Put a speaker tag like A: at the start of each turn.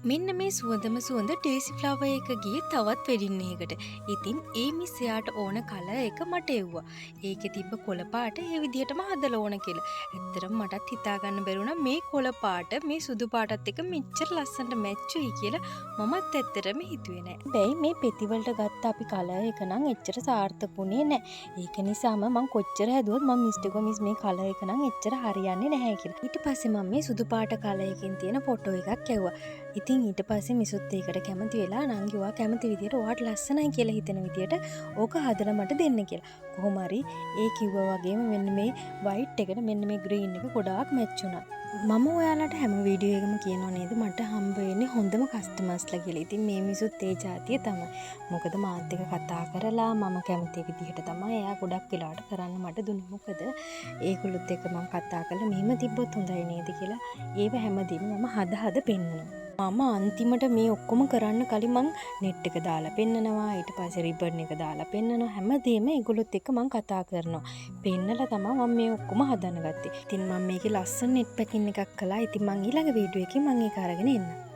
A: මෙන්න මේ සුවඳම සුවඳ ඩේසි ෆ්ලවර් එක ගියේ තවත් වෙඩින් එකකට. ඉතින් ඒ මිස් එයාට ඕන කලර් එක මට එව්වා. ඒකේ තිබ්බ කොළ පාට ඒ විදිහටම හදලා ඕන කියලා. ඇත්තටම මටත් හිතා ගන්න බැරි වුණා මේ කොළ පාට මේ සුදු පාටත් එක්ක මෙච්චර ලස්සනට මැච් වෙයි කියලා මමත් ඇත්තටම හිතුවේ නෑ. හැබැයි මේ පෙති වලට ගත්ත අපි කලර් එක නම් එච්චර සාර්ථකුනේ නෑ. ඒක නිසාම මම කොච්චර හැදුවත් මම මිස්ටර් මිස් මේ කලර් එක නම් එච්චර හරියන්නේ නැහැ කියලා. ඊට පස්සේ මම මේ සුදු පාට කලර් එකකින් තියෙන ෆොටෝ එකක් ඇව්වා. ඉතින් ඊට පස්සේ මිසුත් ඒකට කැමති වෙලා නංගි ඔයා කැමති විදියට ඔයාට ලස්සනයි කියලා හිතන විදියට ඕක හදලා මට දෙන්න කියලා. කොහොම හරි ඒ කිව්වා වගේම මෙන්න මේ වයිට් එකට මෙන්න මේ ග්‍රීන් එක ගොඩාක් මැච් වුණා. මම ඔයාලට හැම වීඩියෝ එකම කියනවා නේද මට හම්බ වෙන්නේ හොඳම කස්ටමර්ස්ලා කියලා. ඉතින් මේ මිසුත් ඒ જાතිය තමයි. මොකද මාත් එක්ක කතා කරලා මම කැමති විදිහට තමයි එයා ගොඩක් වෙලාවට කරන්න මට දුන්නේ. මොකද ඒගොල්ලොත් එක්ක මම කතා කරලා මෙහෙම තිබ්බොත් හොඳයි නේද කියලා ඒව හැමදේම මම හද පෙන්නනවා. මම අන්තිමට මේ ඔක්කොම කරන්න කලින් මං නෙට් එක දාලා පෙන්නනවා. ඊට පස්සේ රිබන් එක දාලා පෙන්නනවා. හැමදේම ඒගොල්ලොත් එක්ක මං කතා කරනවා. පෙන්නලා තමයි මම මේ ඔක්කොම හදන්න ගත්තේ. ඉතින් මම මේකේ ලස්සන නෙට් පැකින් එකක් කළා. ඉතින් මං ඊළඟ වීඩියෝ එකේ මං ඒක අරගෙන එන්නම්.